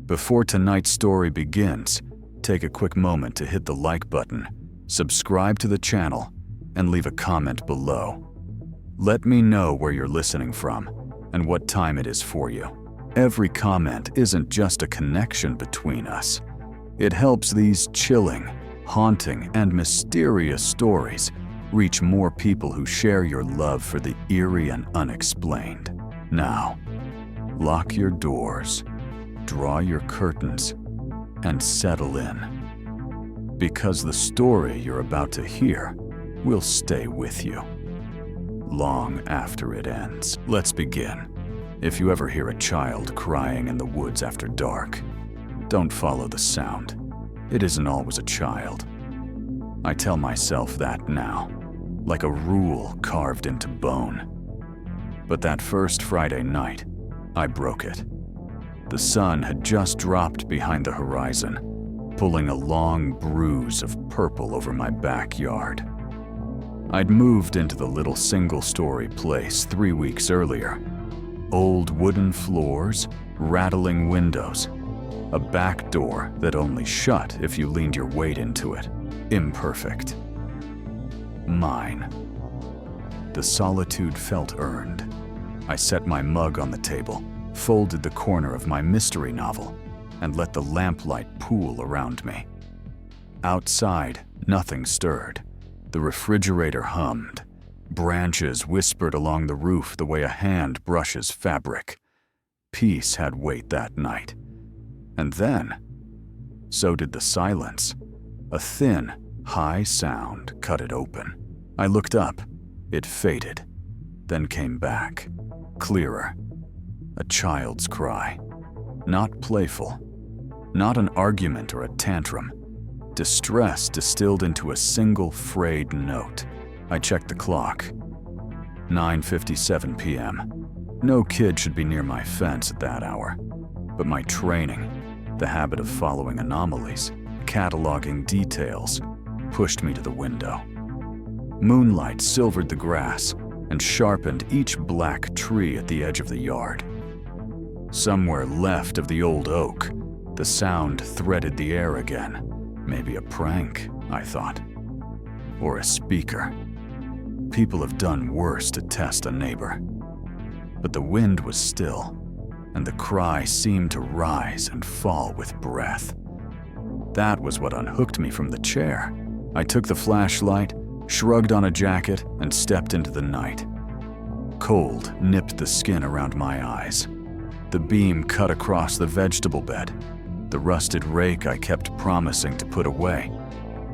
Before tonight's story begins, take a quick moment to hit the like button, subscribe to the channel, and leave a comment below. Let me know where you're listening from and what time it is for you. Every comment isn't just a connection between us. It helps these chilling, haunting, and mysterious stories reach more people who share your love for the eerie and unexplained. Now, lock your doors, draw your curtains, and settle in. Because the story you're about to hear will stay with you long after it ends. Let's begin. If you ever hear a child crying in the woods after dark, don't follow the sound. It isn't always a child. I tell myself that now, like a rule carved into bone. But that first Friday night, I broke it. The sun had just dropped behind the horizon, pulling a long bruise of purple over my backyard. I'd moved into the little single-story place 3 weeks earlier. Old wooden floors, rattling windows, a back door that only shut if you leaned your weight into it. Imperfect. Mine. The solitude felt earned. I set my mug on the table, folded the corner of my mystery novel, and let the lamplight pool around me. Outside, nothing stirred. The refrigerator hummed. Branches whispered along the roof the way a hand brushes fabric. Peace had weight that night. And then, so did the silence. A thin, high sound cut it open. I looked up. It faded, then came back, clearer. A child's cry. Not playful. Not an argument or a tantrum. Distress distilled into a single frayed note. I checked the clock. 9:57 p.m. No kid should be near my fence at that hour. But my training, the habit of following anomalies, cataloging details, pushed me to the window. Moonlight silvered the grass and sharpened each black tree at the edge of the yard. Somewhere left of the old oak, the sound threaded the air again. Maybe a prank, I thought. Or a speaker. People have done worse to test a neighbor. But the wind was still, and the cry seemed to rise and fall with breath. That was what unhooked me from the chair. I took the flashlight, shrugged on a jacket, and stepped into the night. Cold nipped the skin around my eyes. The beam cut across the vegetable bed, the rusted rake I kept promising to put away,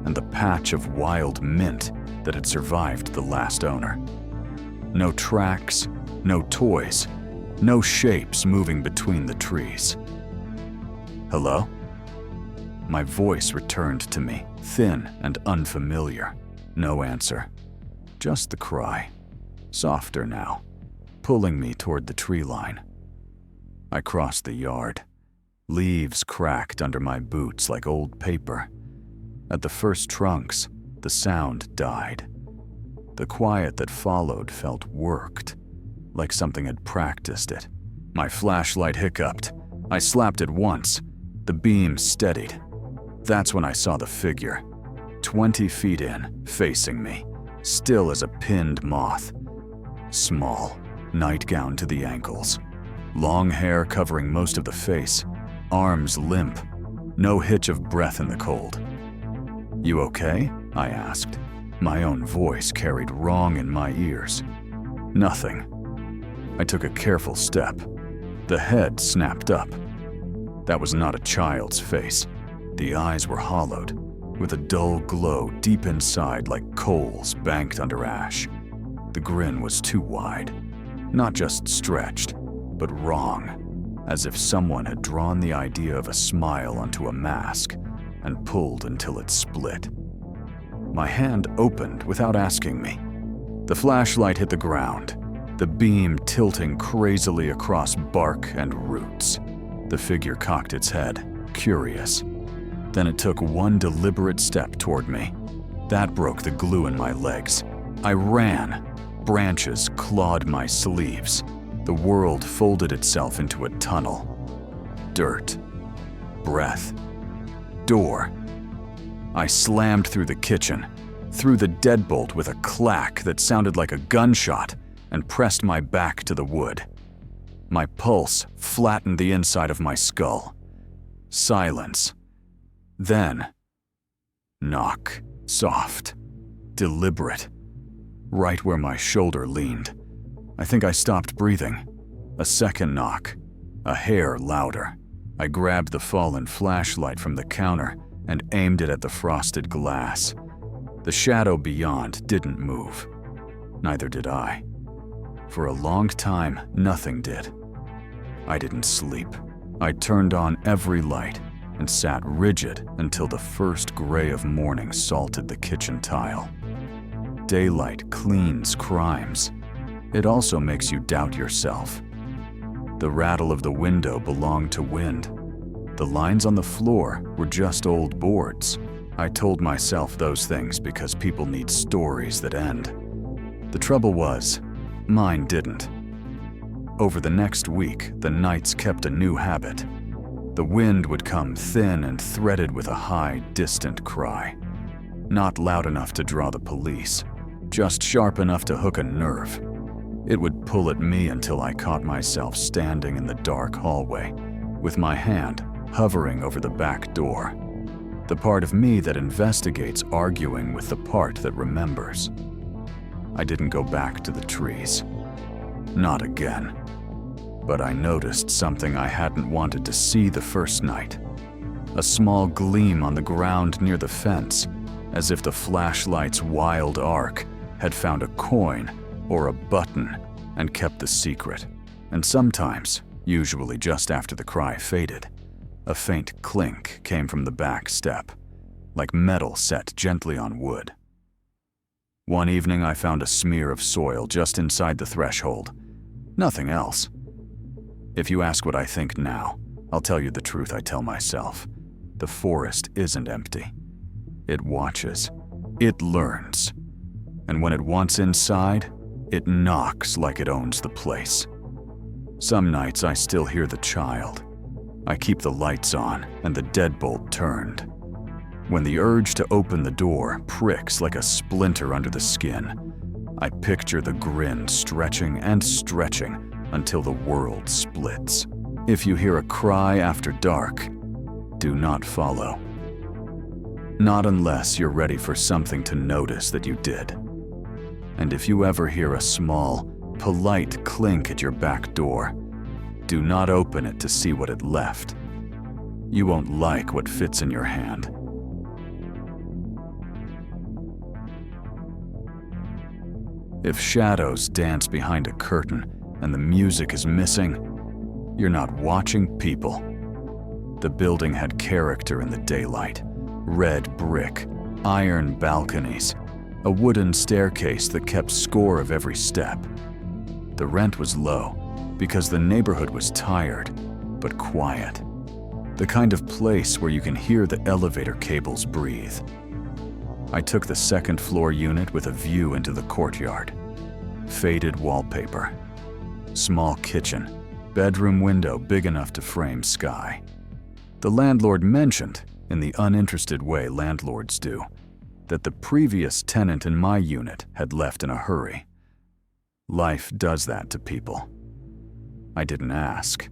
and the patch of wild mint that had survived the last owner. No tracks, no toys, no shapes moving between the trees. Hello? My voice returned to me, thin and unfamiliar. No answer. Just the cry, softer now, pulling me toward the tree line. I crossed the yard. Leaves cracked under my boots like old paper. At the first trunks, the sound died. The quiet that followed felt worked, like something had practiced it. My flashlight hiccuped. I slapped it once. The beam steadied. That's when I saw the figure, 20 feet in, facing me, still as a pinned moth. Small, nightgown to the ankles, long hair covering most of the face, arms limp, no hitch of breath in the cold. "You okay?" I asked. My own voice carried wrong in my ears. Nothing. I took a careful step. The head snapped up. That was not a child's face. The eyes were hollowed, with a dull glow deep inside like coals banked under ash. The grin was too wide, not just stretched, but wrong, as if someone had drawn the idea of a smile onto a mask and pulled until it split. My hand opened without asking me. The flashlight hit the ground, the beam tilting crazily across bark and roots. The figure cocked its head, curious. Then it took one deliberate step toward me. That broke the glue in my legs. I ran. Branches clawed my sleeves. The world folded itself into a tunnel. Dirt. breath. Door. I slammed through the kitchen, threw the deadbolt with a clack that sounded like a gunshot, and pressed my back to the wood. My pulse flattened the inside of my skull. Silence. Then, knock. Soft. Deliberate. Right where my shoulder leaned. I think I stopped breathing. A second knock. A hair louder. I grabbed the fallen flashlight from the counter and aimed it at the frosted glass. The shadow beyond didn't move. Neither did I. For a long time, nothing did. I didn't sleep. I turned on every light and sat rigid until the first gray of morning salted the kitchen tile. Daylight cleans crimes. It also makes you doubt yourself. The rattle of the window belonged to wind. The lines on the floor were just old boards. I told myself those things because people need stories that end. The trouble was, mine didn't. Over the next week, the nights kept a new habit. The wind would come thin and threaded with a high, distant cry. Not loud enough to draw the police, just sharp enough to hook a nerve. It would pull at me until I caught myself standing in the dark hallway, with my hand hovering over the back door. The part of me that investigates arguing with the part that remembers. I didn't go back to the trees. Not again. But I noticed something I hadn't wanted to see the first night. A small gleam on the ground near the fence, as if the flashlight's wild arc had found a coin or a button and kept the secret. And sometimes, usually just after the cry faded, a faint clink came from the back step, like metal set gently on wood. One evening I found a smear of soil just inside the threshold. Nothing else. If you ask what I think now, I'll tell you the truth I tell myself. The forest isn't empty. It watches. It learns. And when it wants inside, it knocks like it owns the place. Some nights I still hear the child. I keep the lights on and the deadbolt turned. When the urge to open the door pricks like a splinter under the skin, I picture the grin stretching and stretching until the world splits. If you hear a cry after dark, do not follow. Not unless you're ready for something to notice that you did. And if you ever hear a small, polite clink at your back door, do not open it to see what it left. You won't like what fits in your hand. If shadows dance behind a curtain and the music is missing, you're not watching people. The building had character in the daylight. Red brick, iron balconies, a wooden staircase that kept score of every step. The rent was low because the neighborhood was tired, but quiet. The kind of place where you can hear the elevator cables breathe. I took the second floor unit with a view into the courtyard. Faded wallpaper. Small kitchen. Bedroom window big enough to frame sky. The landlord mentioned, in the uninterested way landlords do, that the previous tenant in my unit had left in a hurry. Life does that to people. I didn't ask.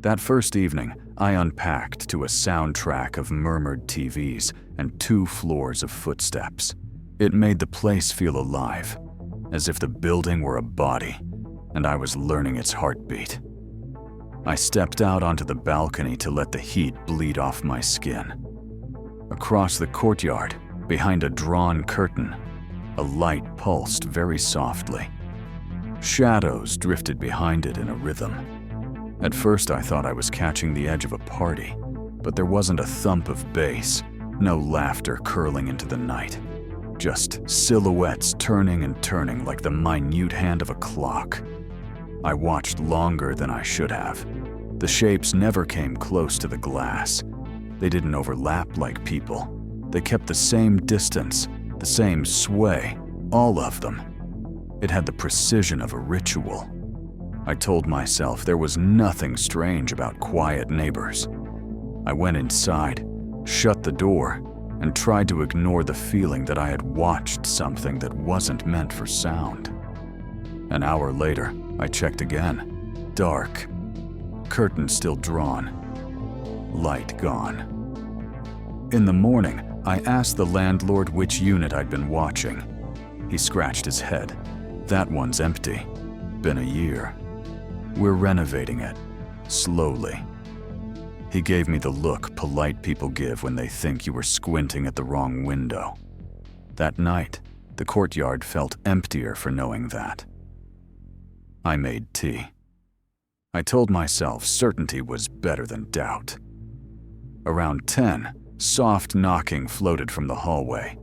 That first evening, I unpacked to a soundtrack of murmured TVs and 2 floors of footsteps. It made the place feel alive, as if the building were a body, and I was learning its heartbeat. I stepped out onto the balcony to let the heat bleed off my skin. Across the courtyard, behind a drawn curtain, a light pulsed very softly. Shadows drifted behind it in a rhythm. At first I thought I was catching the edge of a party, but there wasn't a thump of bass, no laughter curling into the night. Just silhouettes turning and turning like the minute hand of a clock. I watched longer than I should have. The shapes never came close to the glass. They didn't overlap like people. They kept the same distance, the same sway, all of them. It had the precision of a ritual. I told myself there was nothing strange about quiet neighbors. I went inside, shut the door, and tried to ignore the feeling that I had watched something that wasn't meant for sound. An hour later, I checked again. Dark. Curtains still drawn. Light gone. In the morning, I asked the landlord which unit I'd been watching. He scratched his head. That one's empty. Been a year. We're renovating it. Slowly. He gave me the look polite people give when they think you were squinting at the wrong window. That night, the courtyard felt emptier for knowing that. I made tea. I told myself certainty was better than doubt. Around 10, soft knocking floated from the hallway.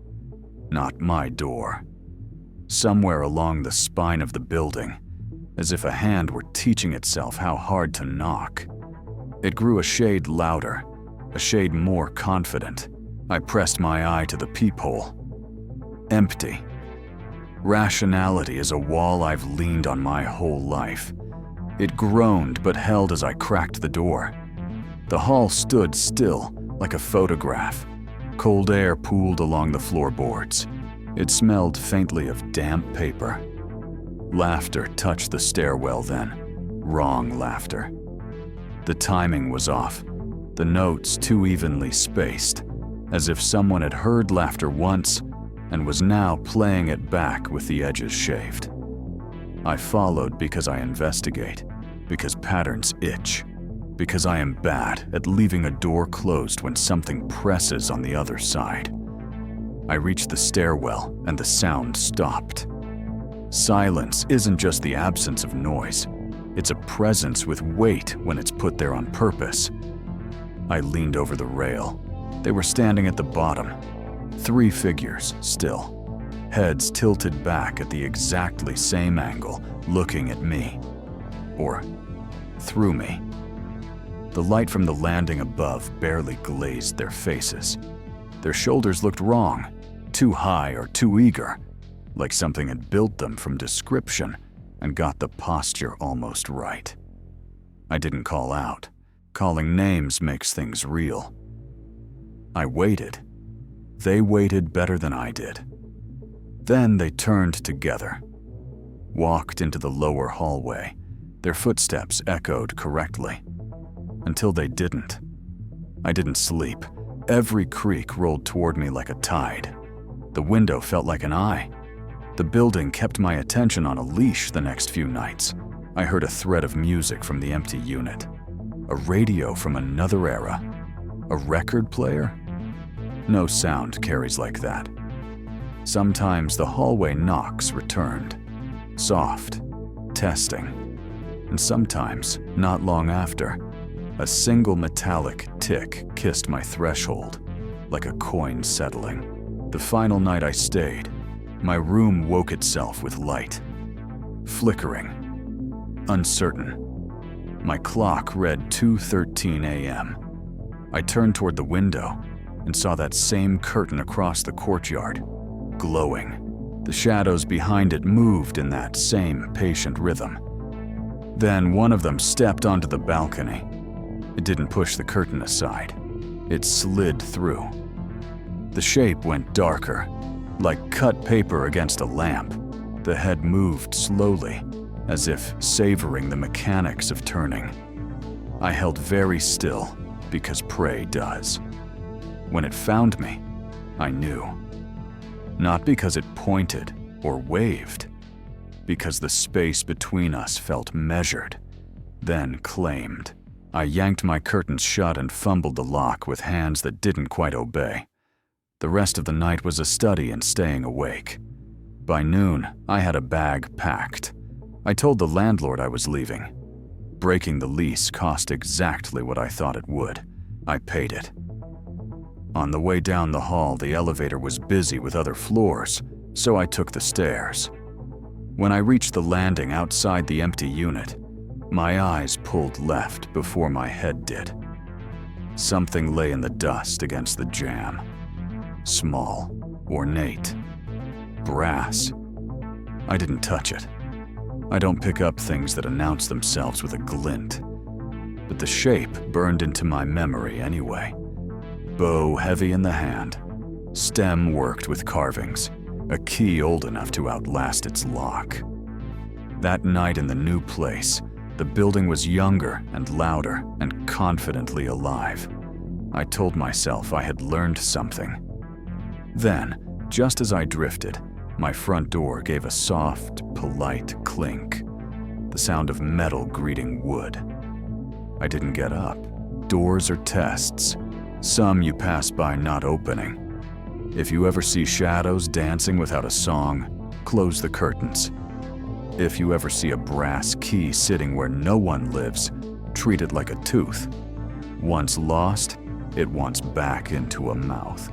Not my door. Somewhere along the spine of the building, as if a hand were teaching itself how hard to knock. It grew a shade louder, a shade more confident. I pressed my eye to the peephole. Empty. Rationality is a wall I've leaned on my whole life. It groaned but held as I cracked the door. The hall stood still, like a photograph. Cold air pooled along the floorboards. It smelled faintly of damp paper. Laughter touched the stairwell then. Wrong laughter. The timing was off, the notes too evenly spaced, as if someone had heard laughter once and was now playing it back with the edges shaved. I followed because I investigate, because patterns itch, because I am bad at leaving a door closed when something presses on the other side. I reached the stairwell and the sound stopped. Silence isn't just the absence of noise. It's a presence with weight when it's put there on purpose. I leaned over the rail. They were standing at the bottom. 3 figures, still. Heads tilted back at the exactly same angle, looking at me. Or through me. The light from the landing above barely glazed their faces. Their shoulders looked wrong, too high or too eager, like something had built them from description and got the posture almost right. I didn't call out. Calling names makes things real. I waited. They waited better than I did. Then they turned together, walked into the lower hallway. Their footsteps echoed correctly. Until they didn't. I didn't sleep. Every creak rolled toward me like a tide. The window felt like an eye. The building kept my attention on a leash the next few nights. I heard a thread of music from the empty unit. A radio from another era. A record player? No sound carries like that. Sometimes the hallway knocks returned. Soft. Testing. And sometimes, not long after, a single metallic tick kissed my threshold, like a coin settling. The final night I stayed, my room woke itself with light. Flickering. Uncertain. My clock read 2:13 a.m. I turned toward the window and saw that same curtain across the courtyard, glowing. The shadows behind it moved in that same patient rhythm. Then one of them stepped onto the balcony. It didn't push the curtain aside. It slid through. The shape went darker, like cut paper against a lamp. The head moved slowly, as if savoring the mechanics of turning. I held very still, because prey does. When it found me, I knew. Not because it pointed or waved, because the space between us felt measured, then claimed. I yanked my curtains shut and fumbled the lock with hands that didn't quite obey. The rest of the night was a study in staying awake. By noon, I had a bag packed. I told the landlord I was leaving. Breaking the lease cost exactly what I thought it would. I paid it. On the way down the hall, the elevator was busy with other floors, so I took the stairs. When I reached the landing outside the empty unit, my eyes pulled left before my head did. Something lay in the dust against the jamb. Small, ornate, brass. I didn't touch it. I don't pick up things that announce themselves with a glint. but the shape burned into my memory anyway. Bow heavy in the hand, stem worked with carvings, a key old enough to outlast its lock. That night in the new place, the building was younger and louder and confidently alive. I told myself I had learned something. Then, just as I drifted, my front door gave a soft, polite clink, the sound of metal greeting wood. I didn't get up. Doors are tests. Some you pass by not opening. If you ever see shadows dancing without a song, close the curtains. If you ever see a brass key sitting where no one lives, treat it like a tooth. Once lost, it wants back into a mouth.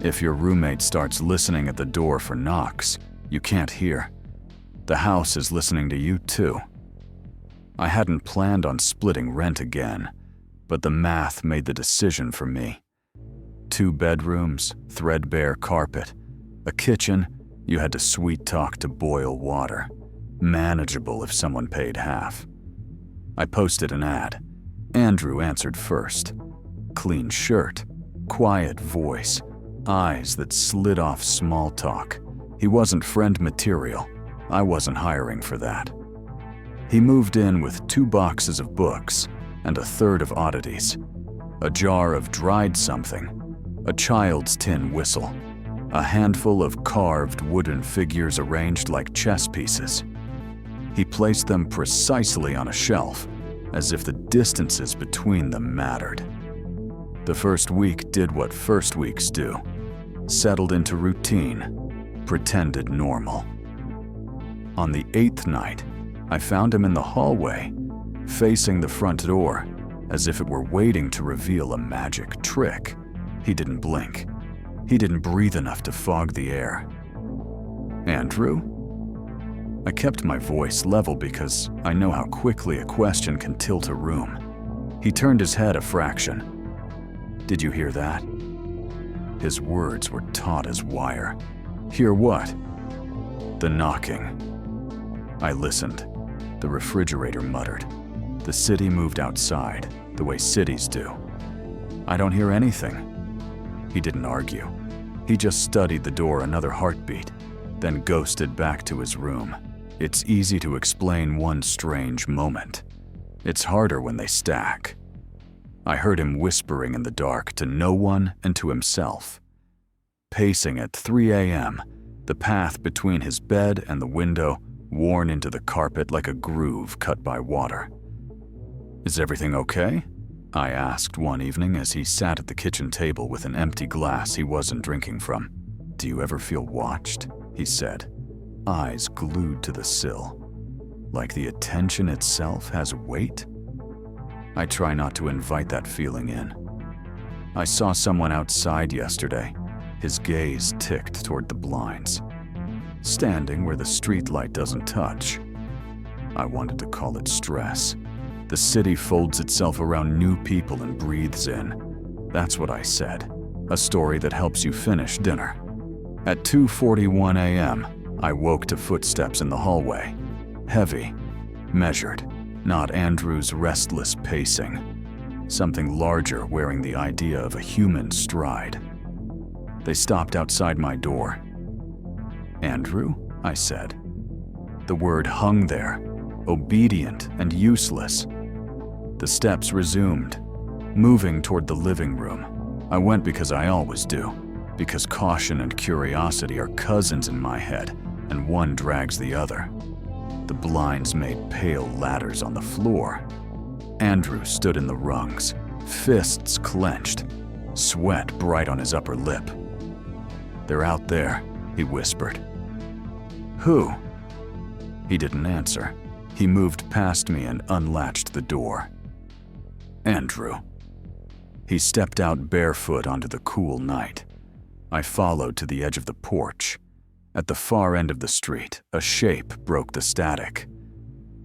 If your roommate starts listening at the door for knocks, you can't hear. The house is listening to you too. I hadn't planned on splitting rent again, but the math made the decision for me. 2 bedrooms, threadbare carpet, a kitchen you had to sweet talk to boil water. Manageable if someone paid half. I posted an ad. Andrew answered first. Clean shirt, quiet voice, eyes that slid off small talk. He wasn't friend material. I wasn't hiring for that. He moved in with 2 boxes of books and a third of oddities. A jar of dried something, a child's tin whistle, a handful of carved wooden figures arranged like chess pieces. He placed them precisely on a shelf, as if the distances between them mattered. The first week did what first weeks do. Settled into routine, pretended normal. On the 8th night, I found him in the hallway, facing the front door, as if it were waiting to reveal a magic trick. He didn't blink. He didn't breathe enough to fog the air. Andrew? I kept my voice level because I know how quickly a question can tilt a room. He turned his head a fraction. Did you hear that? His words were taut as wire. Hear what? The knocking. I listened. The refrigerator muttered. The city moved outside, the way cities do. I don't hear anything. He didn't argue. He just studied the door another heartbeat, then ghosted back to his room. It's easy to explain one strange moment. It's harder when they stack. I heard him whispering in the dark to no one and to himself. Pacing at 3 a.m., the path between his bed and the window worn into the carpet like a groove cut by water. Is everything okay? I asked one evening as he sat at the kitchen table with an empty glass he wasn't drinking from. Do you ever feel watched? He said, eyes glued to the sill. Like the attention itself has weight? I try not to invite that feeling in. I saw someone outside yesterday. His gaze ticked toward the blinds, standing where the streetlight doesn't touch. I wanted to call it stress. The city folds itself around new people and breathes in. That's what I said. A story that helps you finish dinner. At 2:41 a.m., I woke to footsteps in the hallway. Heavy, measured, not Andrew's restless pacing. Something larger wearing the idea of a human stride. They stopped outside my door. Andrew? I said. The word hung there, obedient and useless. The steps resumed, moving toward the living room. I went because I always do, because caution and curiosity are cousins in my head, and one drags the other. The blinds made pale ladders on the floor. Andrew stood in the rungs, fists clenched, sweat bright on his upper lip. They're out there, he whispered. Who? He didn't answer. He moved past me and unlatched the door. Andrew. He stepped out barefoot onto the cool night. I followed to the edge of the porch. At the far end of the street, a shape broke the static.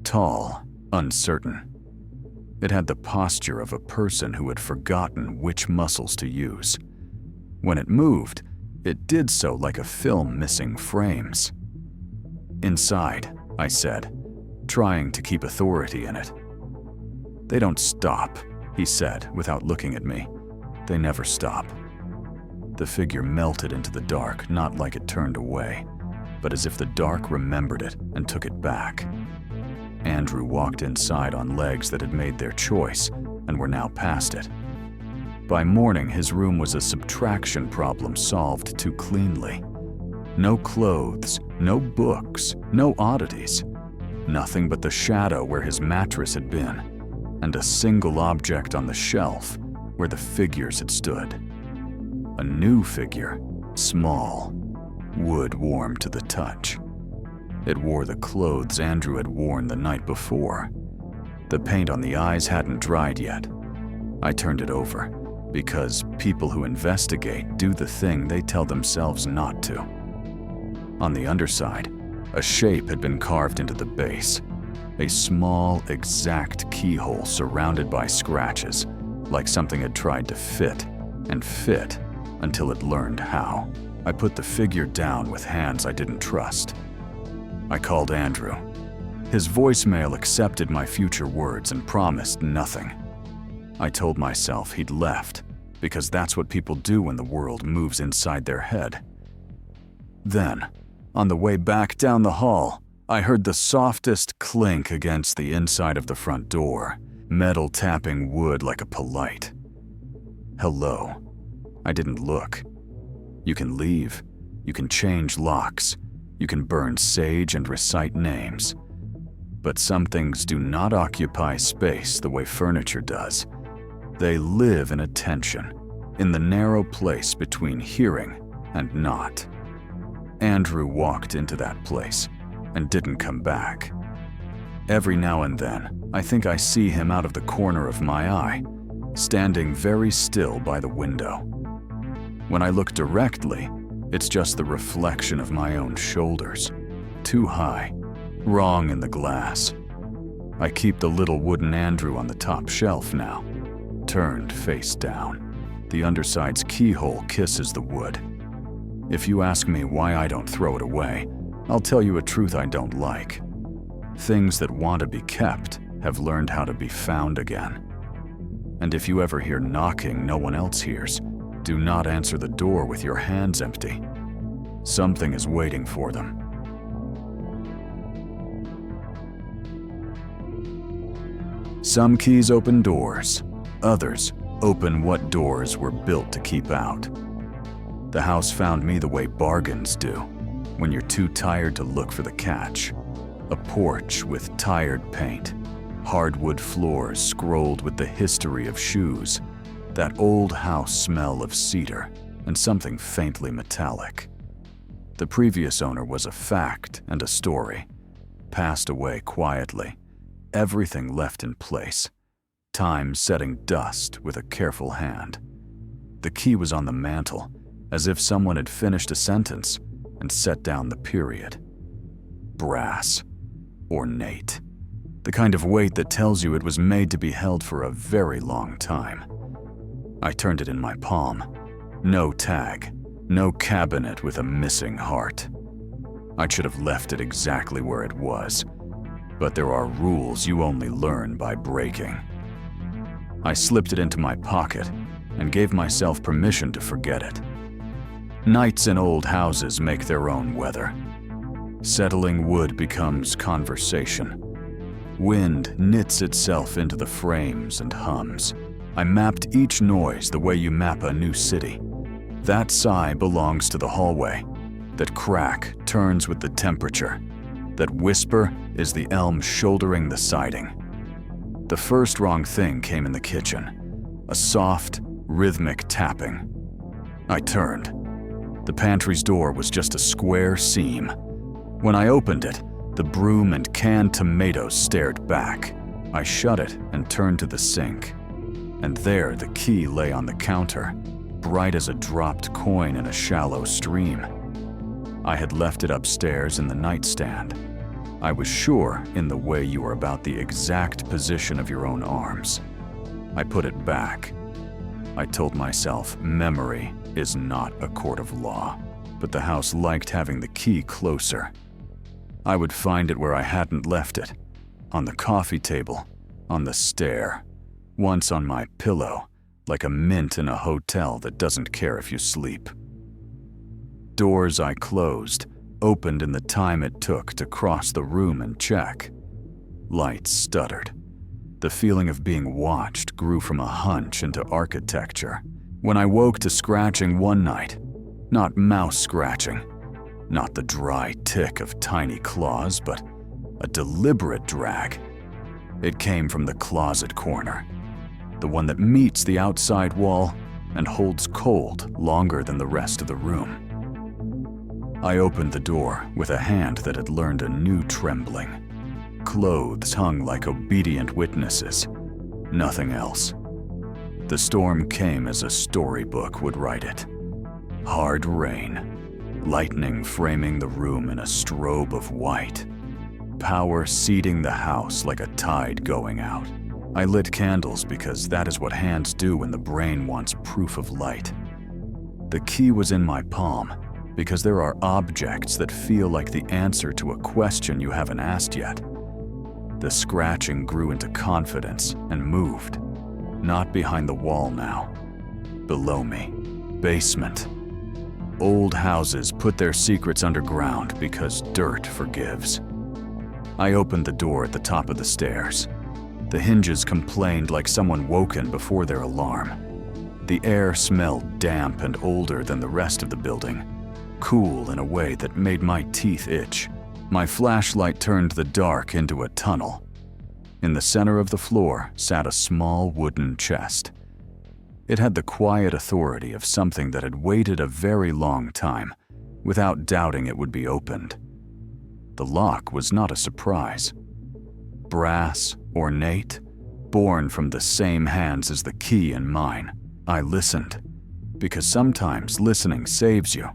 Tall, uncertain. It had the posture of a person who had forgotten which muscles to use. When it moved, it did so like a film missing frames. "Inside," I said, trying to keep authority in it. "They don't stop," he said without looking at me. "They never stop." The figure melted into the dark, not like it turned away, but as if the dark remembered it and took it back. Andrew walked inside on legs that had made their choice and were now past it. By morning, his room was a subtraction problem solved too cleanly. No clothes, no books, no oddities. Nothing but the shadow where his mattress had been, and a single object on the shelf where the figures had stood. A new figure, small, wood warm to the touch. It wore the clothes Andrew had worn the night before. The paint on the eyes hadn't dried yet. I turned it over, because people who investigate do the thing they tell themselves not to. On the underside, a shape had been carved into the base, a small, exact keyhole surrounded by scratches, like something had tried to fit and fit until it learned how. I put the figure down with hands I didn't trust. I called Andrew. His voicemail accepted my future words and promised nothing. I told myself he'd left, because that's what people do when the world moves inside their head. Then, on the way back down the hall, I heard the softest clink against the inside of the front door, metal tapping wood like a polite. Hello. I didn't look. You can leave. You can change locks. You can burn sage and recite names. But some things do not occupy space the way furniture does. They live in attention, in the narrow place between hearing and not. Andrew walked into that place and didn't come back. Every now and then, I think I see him out of the corner of my eye, standing very still by the window. When I look directly, it's just the reflection of my own shoulders, too high, wrong in the glass. I keep the little wooden Andrew on the top shelf now, turned face down. The underside's keyhole kisses the wood. If you ask me why I don't throw it away, I'll tell you a truth I don't like. Things that want to be kept have learned how to be found again. And if you ever hear knocking no one else hears, do not answer the door with your hands empty. Something is waiting for them. Some keys open doors, others open what doors were built to keep out. The house found me the way bargains do, when you're too tired to look for the catch. A porch with tired paint, hardwood floors scrolled with the history of shoes, that old house smell of cedar, and something faintly metallic. The previous owner was a fact and a story, passed away quietly, everything left in place, time setting dust with a careful hand. The key was on the mantel, as if someone had finished a sentence and set down the period. Brass, ornate, the kind of weight that tells you it was made to be held for a very long time. I turned it in my palm. No tag, no cabinet with a missing heart. I should have left it exactly where it was, but there are rules you only learn by breaking. I slipped it into my pocket and gave myself permission to forget it. Nights in old houses make their own weather. Settling wood becomes conversation. Wind knits itself into the frames and hums. I mapped each noise the way you map a new city. That sigh belongs to the hallway. That crack turns with the temperature. That whisper is the elm shouldering the siding. The first wrong thing came in the kitchen. A soft, rhythmic tapping. I turned. The pantry's door was just a square seam. When I opened it, the broom and canned tomatoes stared back. I shut it and turned to the sink. And there the key lay on the counter, bright as a dropped coin in a shallow stream. I had left it upstairs in the nightstand. I was sure in the way you were about the exact position of your own arms. I put it back. I told myself memory is not a court of law, but the house liked having the key closer. I would find it where I hadn't left it. On the coffee table, on the stair, once on my pillow, like a mint in a hotel that doesn't care if you sleep. Doors I closed opened in the time it took to cross the room and check. Lights stuttered. The feeling of being watched grew from a hunch into architecture. When I woke to scratching one night, not mouse scratching, not the dry tick of tiny claws, but a deliberate drag. It came from the closet corner, the one that meets the outside wall and holds cold longer than the rest of the room. I opened the door with a hand that had learned a new trembling. Clothes hung like obedient witnesses, nothing else. The storm came as a storybook would write it. Hard rain, lightning framing the room in a strobe of white, power seeding the house like a tide going out. I lit candles because that is what hands do when the brain wants proof of light. The key was in my palm because there are objects that feel like the answer to a question you haven't asked yet. The scratching grew into confidence and moved. Not behind the wall now. Below me. Basement. Old houses put their secrets underground because dirt forgives. I opened the door at the top of the stairs. The hinges complained like someone woken before their alarm. The air smelled damp and older than the rest of the building, cool in a way that made my teeth itch. My flashlight turned the dark into a tunnel. In the center of the floor sat a small wooden chest. It had the quiet authority of something that had waited a very long time, without doubting it would be opened. The lock was not a surprise. Brass, ornate, born from the same hands as the key in mine. I listened, because sometimes listening saves you.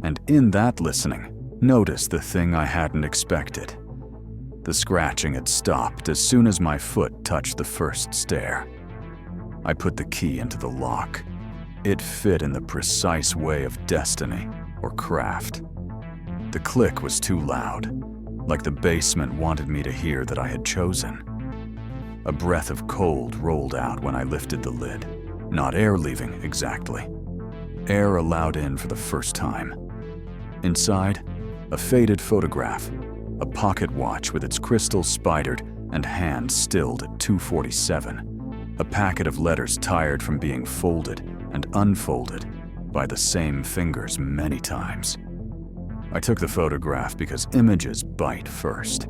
And in that listening, noticed the thing I hadn't expected. The scratching had stopped as soon as my foot touched the first stair. I put the key into the lock. It fit in the precise way of destiny or craft. The click was too loud, like the basement wanted me to hear that I had chosen. A breath of cold rolled out when I lifted the lid. Not air leaving, exactly. Air allowed in for the first time. Inside, a faded photograph, a pocket watch with its crystal spidered and hands stilled at 2:47, a packet of letters tired from being folded and unfolded by the same fingers many times. I took the photograph because images bite first.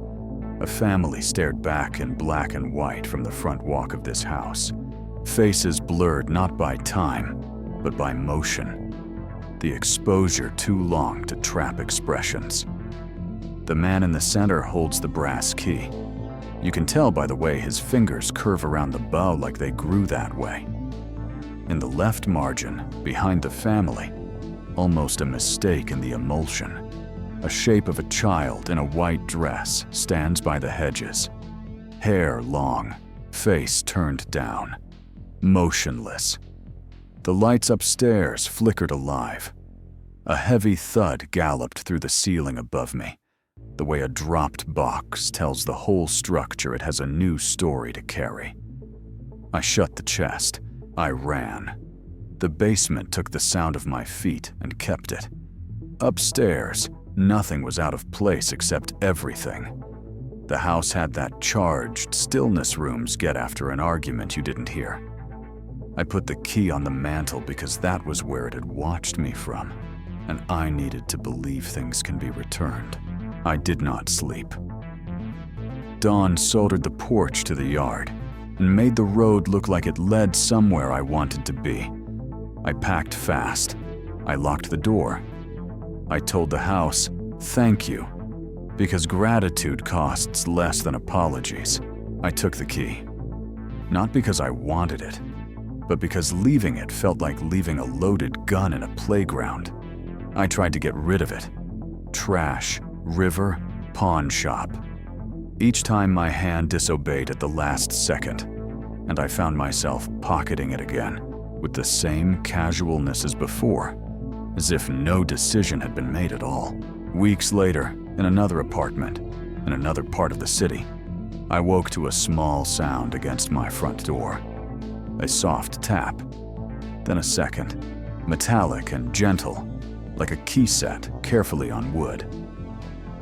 A family stared back in black and white from the front walk of this house, faces blurred not by time, but by motion. The exposure too long to trap expressions. The man in the center holds the brass key. You can tell by the way his fingers curve around the bow like they grew that way. In the left margin, behind the family, almost a mistake in the emulsion, a shape of a child in a white dress stands by the hedges. Hair long, face turned down, motionless. The lights upstairs flickered alive. A heavy thud galloped through the ceiling above me, the way a dropped box tells the whole structure it has a new story to carry. I shut the chest. I ran. The basement took the sound of my feet and kept it. Upstairs, nothing was out of place except everything. The house had that charged stillness rooms get after an argument you didn't hear. I put the key on the mantle because that was where it had watched me from, and I needed to believe things can be returned. I did not sleep. Dawn soldered the porch to the yard and made the road look like it led somewhere I wanted to be. I packed fast. I locked the door. I told the house, thank you, because gratitude costs less than apologies. I took the key. Not because I wanted it, but because leaving it felt like leaving a loaded gun in a playground. I tried to get rid of it. Trash, river, pawn shop. Each time my hand disobeyed at the last second, and I found myself pocketing it again with the same casualness as before, as if no decision had been made at all. Weeks later, in another apartment, in another part of the city, I woke to a small sound against my front door. A soft tap, then a second, metallic and gentle, like a key set carefully on wood.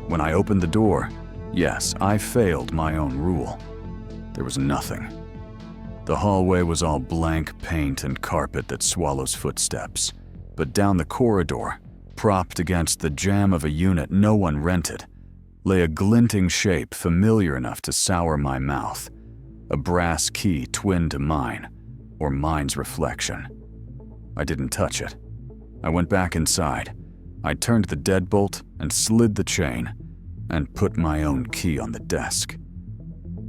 When I opened the door, yes, I failed my own rule. There was nothing. The hallway was all blank paint and carpet that swallows footsteps, but down the corridor, propped against the jamb of a unit no one rented, lay a glinting shape familiar enough to sour my mouth, a brass key twin to mine, or mine's reflection. I didn't touch it. I went back inside. I turned the deadbolt and slid the chain, and put my own key on the desk.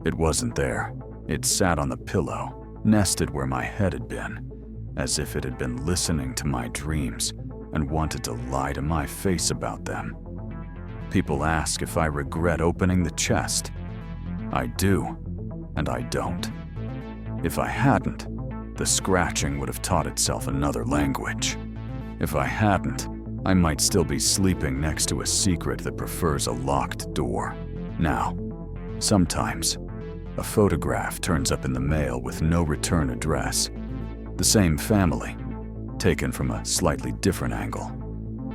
It wasn't there. It sat on the pillow, nested where my head had been, as if it had been listening to my dreams and wanted to lie to my face about them. People ask if I regret opening the chest. I do, and I don't. If I hadn't, the scratching would have taught itself another language. If I hadn't, I might still be sleeping next to a secret that prefers a locked door. Now, sometimes, a photograph turns up in the mail with no return address. The same family, taken from a slightly different angle.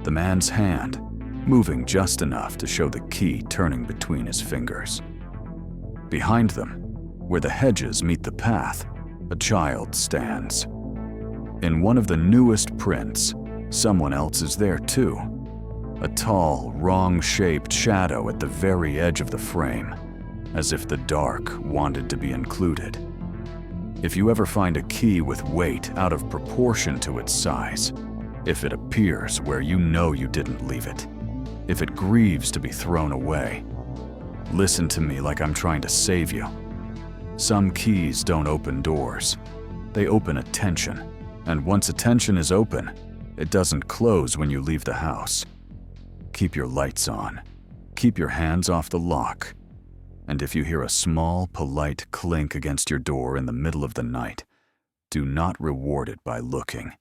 The man's hand, moving just enough to show the key turning between his fingers. Behind them, where the hedges meet the path, a child stands. In one of the newest prints, someone else is there too. A tall, wrong-shaped shadow at the very edge of the frame, as if the dark wanted to be included. If you ever find a key with weight out of proportion to its size, if it appears where you know you didn't leave it, if it grieves to be thrown away, listen to me like I'm trying to save you. Some keys don't open doors. They open attention, and once attention is open, it doesn't close when you leave the house. Keep your lights on. Keep your hands off the lock. And if you hear a small, polite clink against your door in the middle of the night, do not reward it by looking.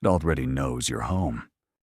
It already knows you're home.